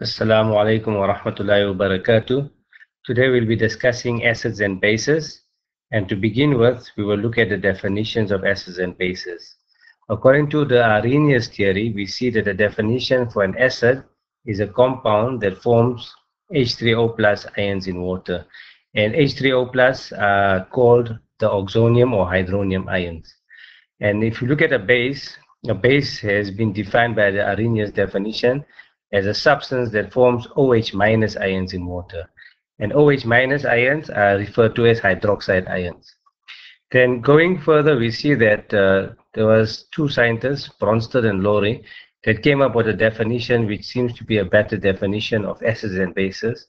Assalamu alaikum wa rahmatullahi wa barakatuh. Today we'll be discussing acids and bases. And to begin with, we will look at the definitions of acids and bases. According to the Arrhenius theory, we see that the definition for an acid is a compound that forms H3O plus ions in water. And H3O plus are called the oxonium or hydronium ions. And if you look at a base has been defined by the Arrhenius definition as a substance that forms OH minus ions in water. And OH minus ions are referred to as hydroxide ions. Then going further, we see that there was two scientists, Bronsted and Lowry, that came up with a definition which seems to be a better definition of acids and bases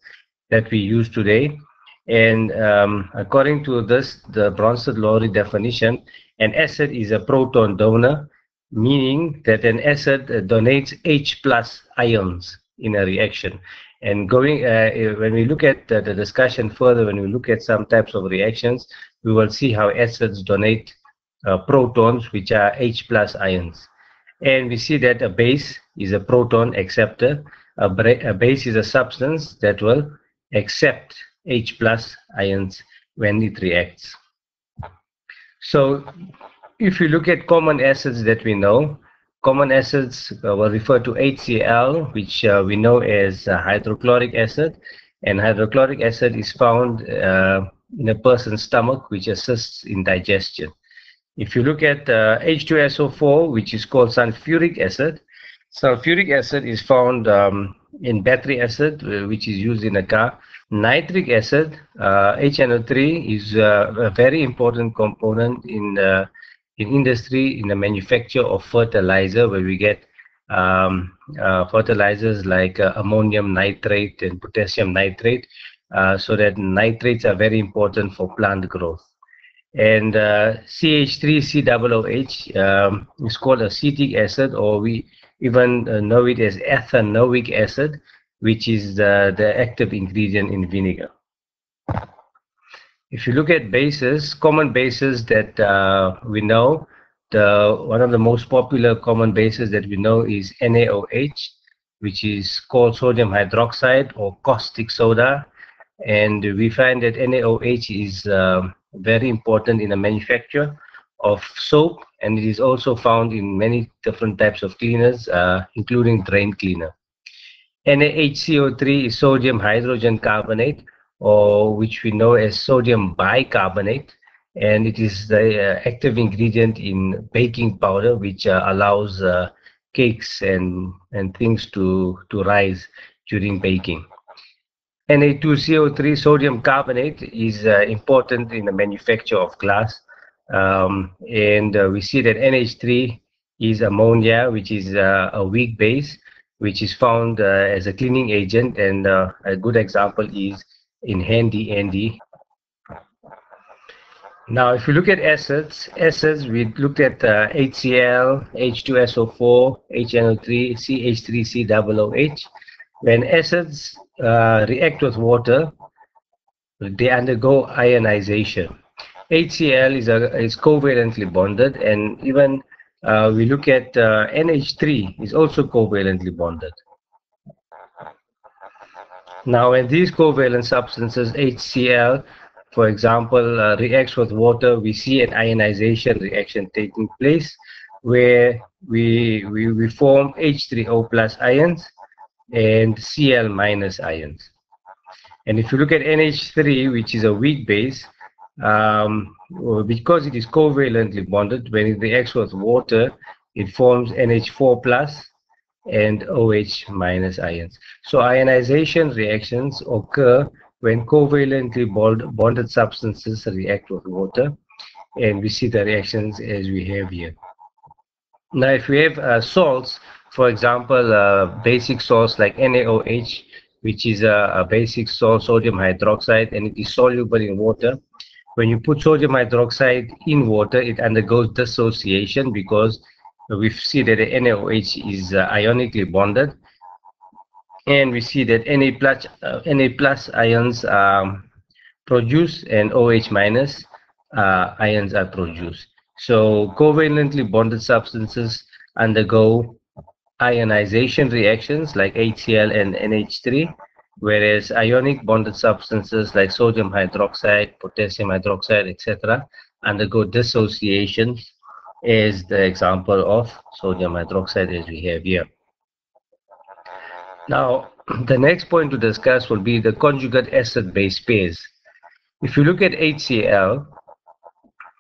that we use today. And according to this, the Bronsted-Lowry definition, an acid is a proton donor, meaning that an acid donates H plus ions in a reaction. And when we look at the discussion further, when we look at some types of reactions, we will see how acids donate protons, which are H plus ions. And we see that a base is a proton acceptor. A base is a substance that will accept H plus ions when it reacts. So if you look at common acids that we know, common acids will refer to HCl, which we know as hydrochloric acid. And hydrochloric acid is found in a person's stomach, which assists in digestion. If you look at H2SO4, which is called sulfuric acid, sulfuric acid is found in battery acid, which is used in a car. Nitric acid, HNO3, is a very important component in industry, in the manufacture of fertilizer, where we get fertilizers like ammonium nitrate and potassium nitrate, so that nitrates are very important for plant growth. And CH3COOH is called acetic acid, or we even know it as ethanoic acid, which is the active ingredient in vinegar. If you look at bases, common bases that we know, one of the most popular common bases that we know is NaOH, which is called sodium hydroxide or caustic soda. And we find that NaOH is very important in the manufacture of soap, and it is also found in many different types of cleaners, including drain cleaner. NaHCO3 is sodium hydrogen carbonate, or which we know as sodium bicarbonate, and it is the active ingredient in baking powder, which allows cakes and things to rise during baking. Na2CO3 sodium carbonate is important in the manufacture of glass, and we see that NH3 is ammonia, which is a weak base, which is found as a cleaning agent, and a good example is in Handy Andy. Now, if you look at acids, we looked at HCl, H2SO4, HNO3, CH3COOH. When acids react with water, they undergo ionization. HCl is covalently bonded, and even we look at NH3 is also covalently bonded. Now, when these covalent substances, HCl, for example, reacts with water, we see an ionization reaction taking place where we form H3O plus ions and Cl minus ions. And if you look at NH3, which is a weak base, because it is covalently bonded, when it reacts with water, it forms NH4 plus and OH minus ions. So ionization reactions occur when covalently bonded substances react with water, and we see the reactions as we have here. Now, if we have salts, for example, basic salts like NaOH, which is a basic salt, sodium hydroxide, and it is soluble in water. When you put sodium hydroxide in water, it undergoes dissociation because we see that the NaOH is ionically bonded, and we see that Na plus ions are produced and OH minus ions are produced. So covalently bonded substances undergo ionization reactions like HCl and NH3, whereas ionic bonded substances like sodium hydroxide, potassium hydroxide, etc. undergo dissociation, is the example of sodium hydroxide as we have here. Now, the next point to discuss will be the conjugate acid-base pairs. If you look at HCl,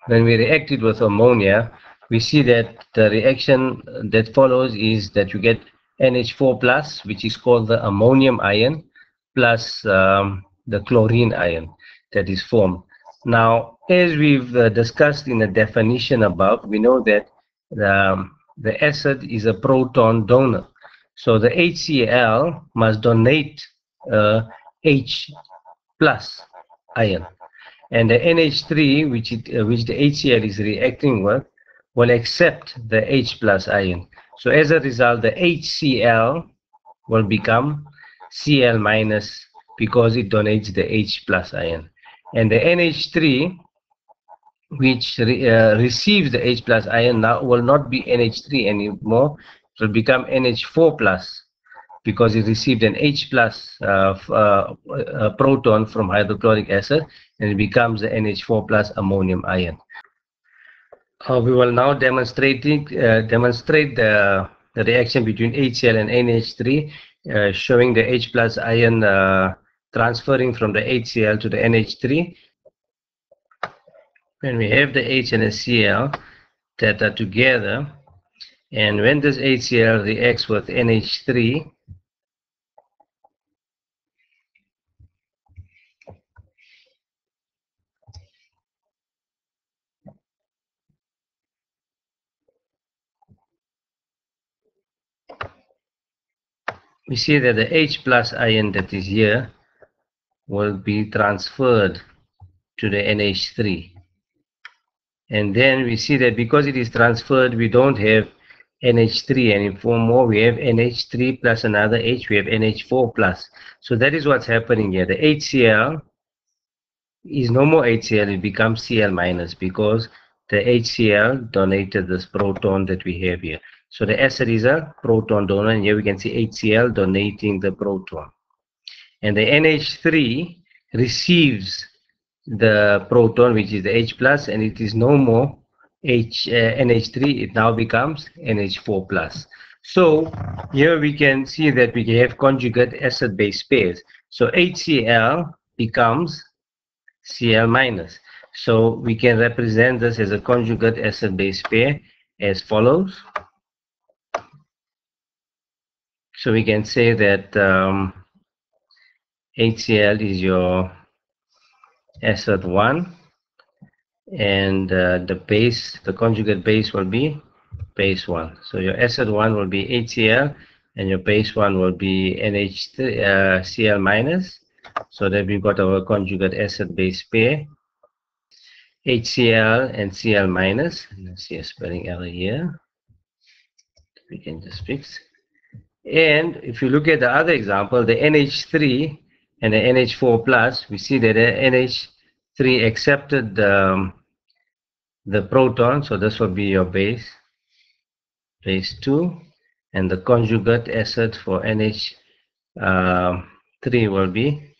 when we react it with ammonia, we see that the reaction that follows is that you get NH4 plus, which is called the ammonium ion, plus the chlorine ion that is formed. Now, as we've discussed in the definition above, we know that the acid is a proton donor. So the HCl must donate H plus ion. And the NH3, which the HCl is reacting with, will accept the H plus ion. So as a result, the HCl will become Cl minus because it donates the H plus ion. And the NH3, which receives the H plus ion, now will not be NH3 anymore. It will become NH4 plus because it received an H plus proton from hydrochloric acid, and it becomes the NH4 plus ammonium ion. We will now demonstrate the reaction between HCl and NH3, showing the H plus ion transferring from the HCl to the NH3. When we have the H and the Cl that are together, and when this HCl reacts with NH3, we see that the H plus ion that is here will be transferred to the NH3. And then we see that because it is transferred, we don't have NH3 anymore. We have NH3 plus another H. We have NH4 plus. So that is what's happening here. The HCl is no more HCl. It becomes Cl minus because the HCl donated this proton that we have here. So the acid is a proton donor, and here we can see HCl donating the proton. And the NH3 receives the proton, which is the H plus, and it is no more NH3. It now becomes NH4 plus. So here we can see that we have conjugate acid-base pairs. So HCl becomes Cl minus. So we can represent this as a conjugate acid-base pair as follows. So we can say that HCl is your acid 1, and the conjugate base will be base 1. So your acid 1 will be HCl, and your base 1 will be NH3, Cl minus. So that we've got our conjugate acid-base pair, HCl and Cl minus. Let's see a spelling error here. We can just fix. And if you look at the other example, the NH3 and the NH4 plus, we see that the NH3 accepted the proton, so this will be your base 2, and the conjugate acid for NH3 will be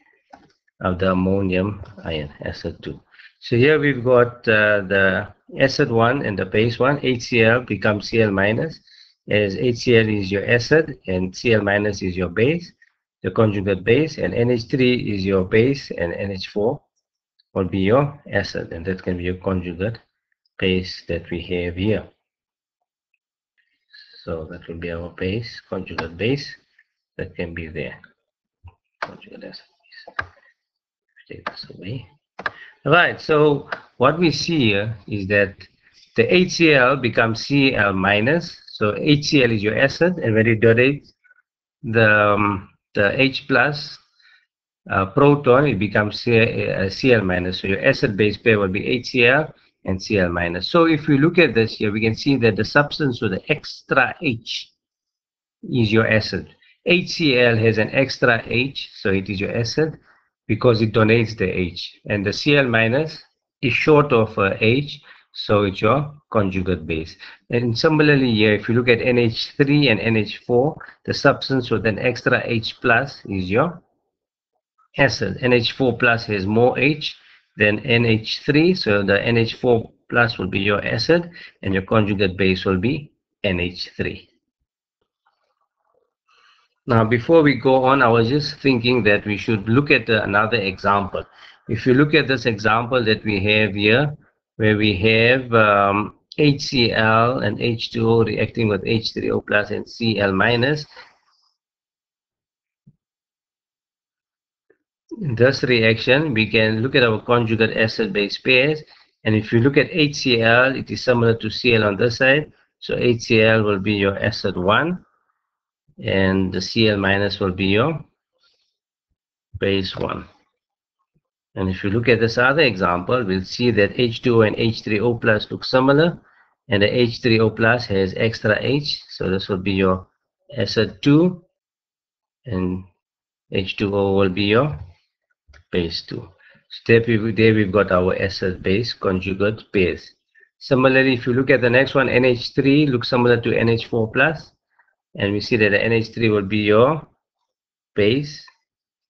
of the ammonium ion, acid 2. So here we've got the acid 1 and the base 1. HCl becomes Cl minus, as HCl is your acid and Cl minus is your base, the conjugate base, and NH3 is your base and NH4 will be your acid, and that can be your conjugate base that we have here. So that will be our base, conjugate base, that can be there. Conjugate acid base. Take this away. Right, so what we see here is that the HCl becomes Cl minus. So HCl is your acid, and when you donate the H plus proton, it becomes Cl minus. So your acid-base pair will be HCl and Cl minus. So if we look at this here, we can see that the substance with the extra H is your acid. HCl has an extra H, so it is your acid because it donates the H. And the Cl minus is short of H, So it's your conjugate base. And similarly here, if you look at NH3 and NH4, the substance with an extra H plus is your acid. NH4 plus has more H than NH3, so the NH4 plus will be your acid and your conjugate base will be NH3. Now before we go on, I was just thinking that we should look at another example. If you look at this example that we have here, where we have HCl and H2O reacting with H3O plus and Cl minus. In this reaction, we can look at our conjugate acid-base pairs, and if you look at HCl, it is similar to Cl on this side. So HCl will be your acid 1, and the Cl minus will be your base 1. And if you look at this other example, we'll see that H2O and H3O plus look similar, and the H3O plus has extra H, so this will be your acid 2, and H2O will be your base 2. So there we've got our acid base conjugate pairs. Similarly, if you look at the next one, NH3 looks similar to NH4 plus, and we see that the NH3 will be your base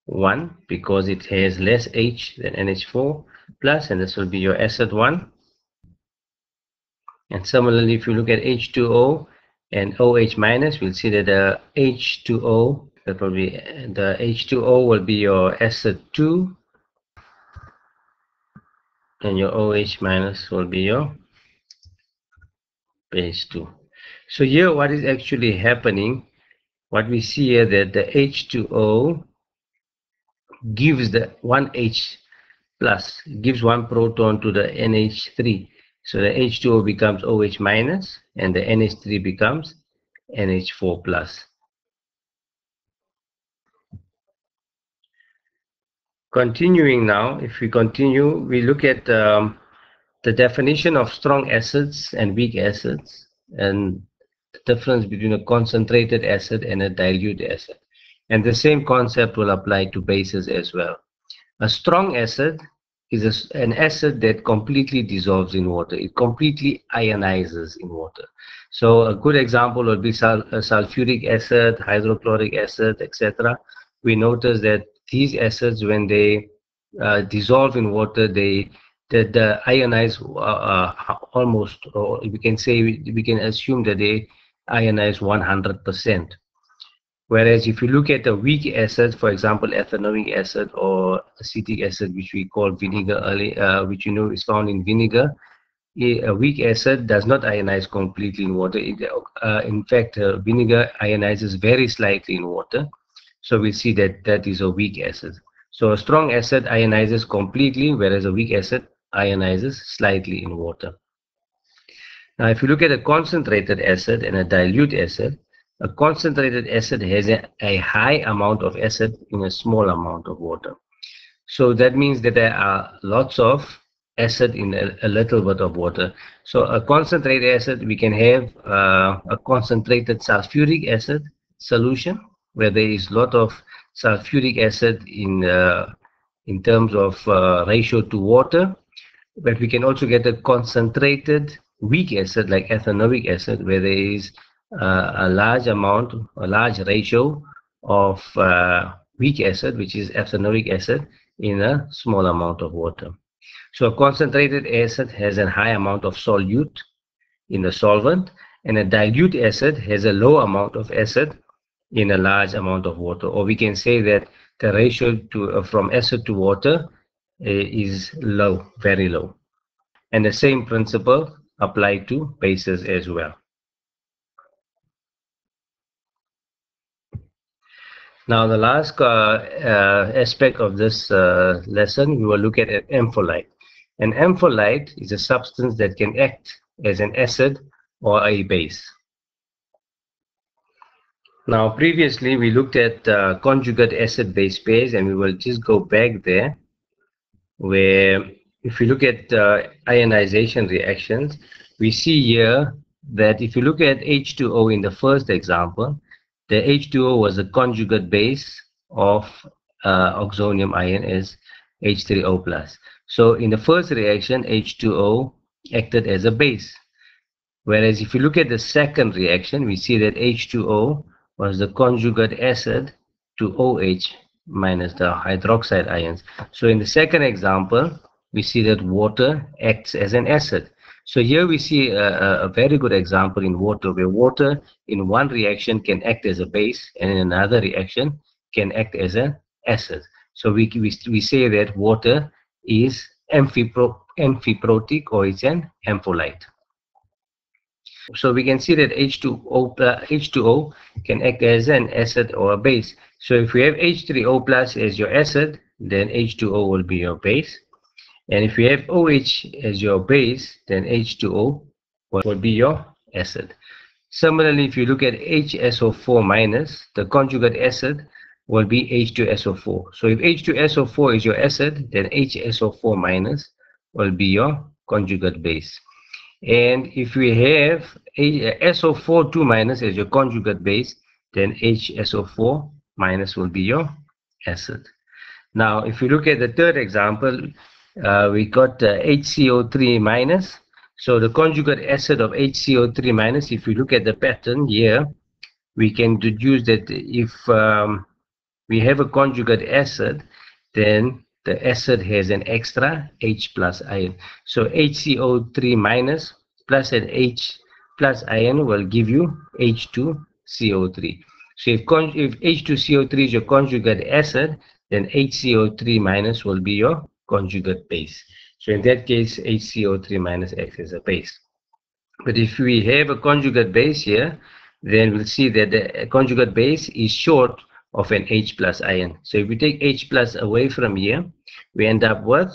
1 because it has less H than NH4 plus, and this will be your acid 1. And similarly, if you look at H2O and OH minus, we'll see that the H2O, that will be the H2O will be your acid 2, and your OH minus will be your base 2. So here what is actually happening, what we see here, that the H2O gives the 1H plus, gives one proton to the NH3. So the H2O becomes OH minus and the NH3 becomes NH4 plus. Continuing now, if we continue, we look at the definition of strong acids and weak acids and the difference between a concentrated acid and a dilute acid. And the same concept will apply to bases as well. A strong acid is an acid that completely dissolves in water. It completely ionizes in water. So a good example would be sulfuric acid, hydrochloric acid, etc. We notice that these acids, when they dissolve in water, they ionize almost, or we can say, we can assume that they ionize 100%. Whereas if you look at a weak acid, for example, ethanoic acid or acetic acid, which we call vinegar, which you know is found in vinegar, a weak acid does not ionize completely in water. In fact, vinegar ionizes very slightly in water. So we see that that is a weak acid. So a strong acid ionizes completely, whereas a weak acid ionizes slightly in water. Now, if you look at a concentrated acid and a dilute acid, a concentrated acid has a high amount of acid in a small amount of water. So that means that there are lots of acid in a little bit of water. So a concentrated acid, we can have a concentrated sulfuric acid solution where there is a lot of sulfuric acid in terms of ratio to water. But we can also get a concentrated weak acid like ethanoic acid where there is a large ratio of weak acid, which is ethanoic acid, in a small amount of water. So a concentrated acid has a high amount of solute in the solvent, and a dilute acid has a low amount of acid in a large amount of water. Or we can say that the ratio from acid to water is low, very low. And the same principle applies to bases as well. Now, the last aspect of this lesson, we will look at an ampholyte. An ampholyte is a substance that can act as an acid or a base. Now, previously, we looked at conjugate acid-base pairs, and we will just go back there, where if you look at ionization reactions, we see here that if you look at H2O in the first example, the H2O was a conjugate base of oxonium ion as H3O plus. So in the first reaction, H2O acted as a base. Whereas if you look at the second reaction, we see that H2O was the conjugate acid to OH minus the hydroxide ions. So in the second example, we see that water acts as an acid. So here we see a very good example in water, where water in one reaction can act as a base, and in another reaction can act as an acid. So we say that water is amphiprotic, or it's an ampholyte. So we can see that H2O can act as an acid or a base. So if we have H3O plus as your acid, then H2O will be your base. And if you have OH as your base, then H2O will be your acid. Similarly, if you look at HSO4 minus, the conjugate acid will be H2SO4. So if H2SO4 is your acid, then HSO4 minus will be your conjugate base. And if we have SO4 2 minus as your conjugate base, then HSO4 minus will be your acid. Now, if you look at the third example, we got HCO3 minus. So the conjugate acid of HCO3 minus, if you look at the pattern here, we can deduce that if we have a conjugate acid, then the acid has an extra H plus ion. So HCO3 minus plus an H plus ion will give you H2CO3. So if H2CO3 is your conjugate acid, then HCO3 minus will be your conjugate base. So in that case, HCO3 minus acts as a base. But if we have a conjugate base here, then we'll see that the conjugate base is short of an H plus ion. So if we take H plus away from here, we end up with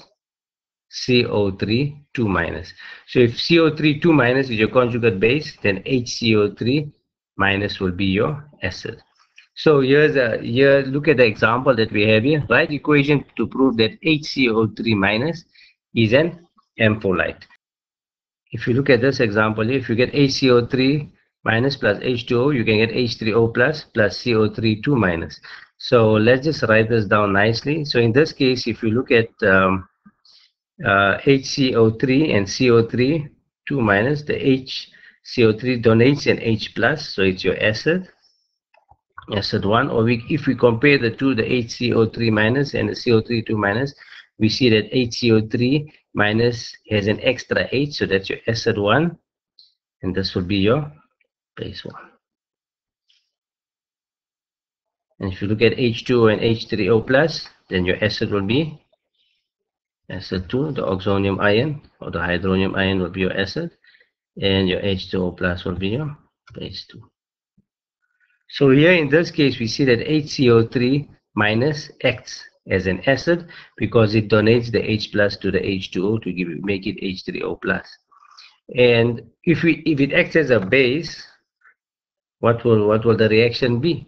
CO3 2 minus. So if CO3 2 minus is your conjugate base, then HCO3 minus will be your acid. So here look at the example that we have here. Write equation to prove that HCO3 minus is an ampholyte. If you look at this example here, if you get HCO3 minus plus H2O, you can get H3O plus CO3 2 minus. So let's just write this down nicely. So in this case, if you look at HCO3 and CO3 2 minus, the HCO3 donates an H plus, so it's your acid 1. Or if we compare the two, the HCO3 minus and the CO3 2 minus, we see that HCO3 minus has an extra H, so that's your acid 1, and this will be your base 1. And if you look at H2O and H3O plus, then your acid will be acid 2, the oxonium ion or the hydronium ion will be your acid, and your H2O plus will be your base 2. So here in this case, we see that HCO3 minus acts as an acid because it donates the H plus to the H2O to make it H3O plus. And if it acts as a base, what will the reaction be?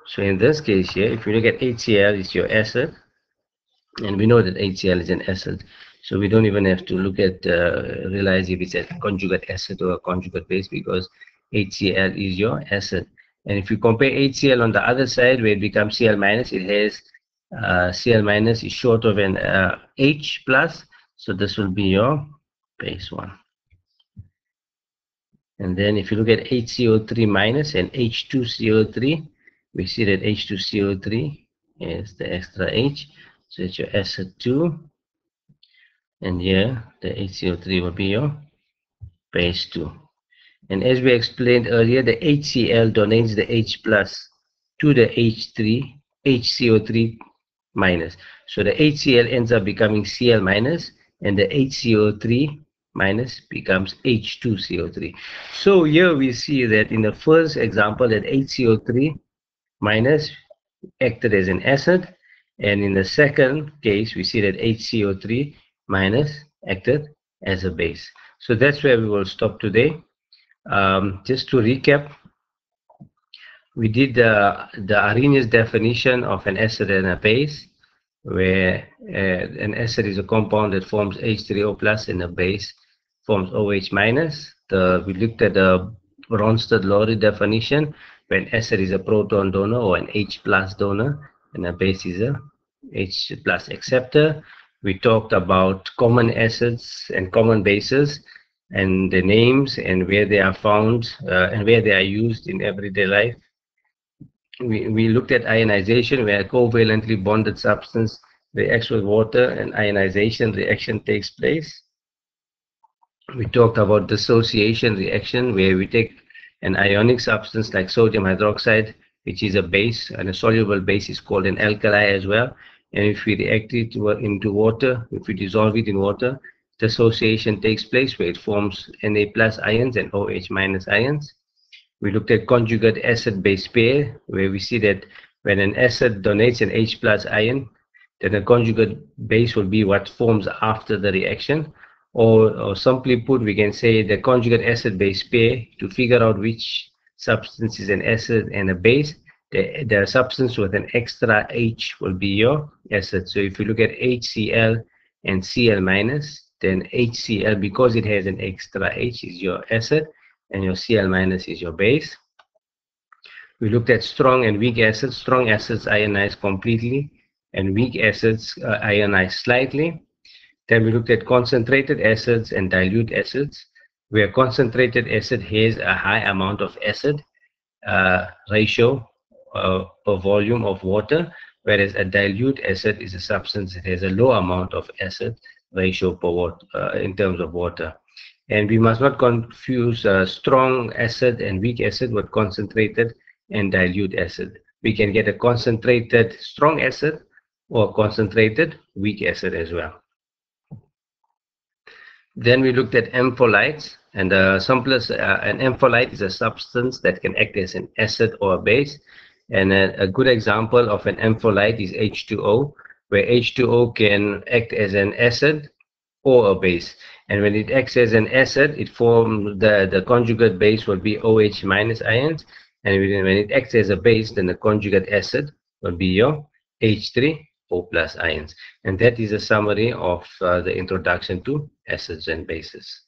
So in this case here, if you look at HCl, it's your acid, and we know that HCl is an acid, so we don't even have to look at realize if it's a conjugate acid or a conjugate base, because HCl is your acid. And if you compare HCl on the other side, where it becomes Cl minus, it has Cl minus is short of an H plus, so this will be your base 1. And then if you look at HCO3 minus and H2CO3, we see that H2CO3 is the extra H, so it's your acid 2, and here the HCO3 will be your base 2. And as we explained earlier, the HCl donates the H plus to the HCO3 minus. So the HCl ends up becoming Cl minus, and the HCO3 minus becomes H2CO3. So here we see that in the first example that HCO3 minus acted as an acid, and in the second case we see that HCO3 minus acted as a base. So that's where we will stop today. Just to recap, we did the Arrhenius definition of an acid and a base, where an acid is a compound that forms H3O plus and a base forms OH minus. We looked at the Bronsted-Lowry definition, where an acid is a proton donor or an H plus donor and a base is a H plus acceptor. We talked about common acids and common bases and the names and where they are found and where they are used in everyday life. We looked at ionization, where a covalently bonded substance reacts with water and ionization reaction takes place. We talked about dissociation reaction, where we take an ionic substance like sodium hydroxide, which is a base, and a soluble base is called an alkali as well. And if we react it into water, if we dissolve it in water, dissociation takes place where it forms Na plus ions and OH minus ions. We looked at conjugate acid-base pair, where we see that when an acid donates an H plus ion, then a conjugate base will be what forms after the reaction. Or simply put, we can say the conjugate acid-base pair, to figure out which substance is an acid and a base, the substance with an extra H will be your acid. So if you look at HCl and Cl minus, then HCl, because it has an extra H, is your acid, and your Cl minus is your base. We looked at strong and weak acids. Strong acids ionize completely, and weak acids ionize slightly. Then we looked at concentrated acids and dilute acids, where concentrated acid has a high amount of acid ratio per volume of water, whereas a dilute acid is a substance that has a low amount of acid ratio per water, in terms of water. And we must not confuse strong acid and weak acid with concentrated and dilute acid. We can get a concentrated strong acid or concentrated weak acid as well. Then we looked at ampholytes, and the simplest, an ampholyte is a substance that can act as an acid or a base. And a good example of an ampholyte is H2O, where H2O can act as an acid or a base. And when it acts as an acid, it forms the conjugate base will be OH minus ions. And when it acts as a base, then the conjugate acid will be your H3O plus ions. And that is a summary of the introduction to acids and bases.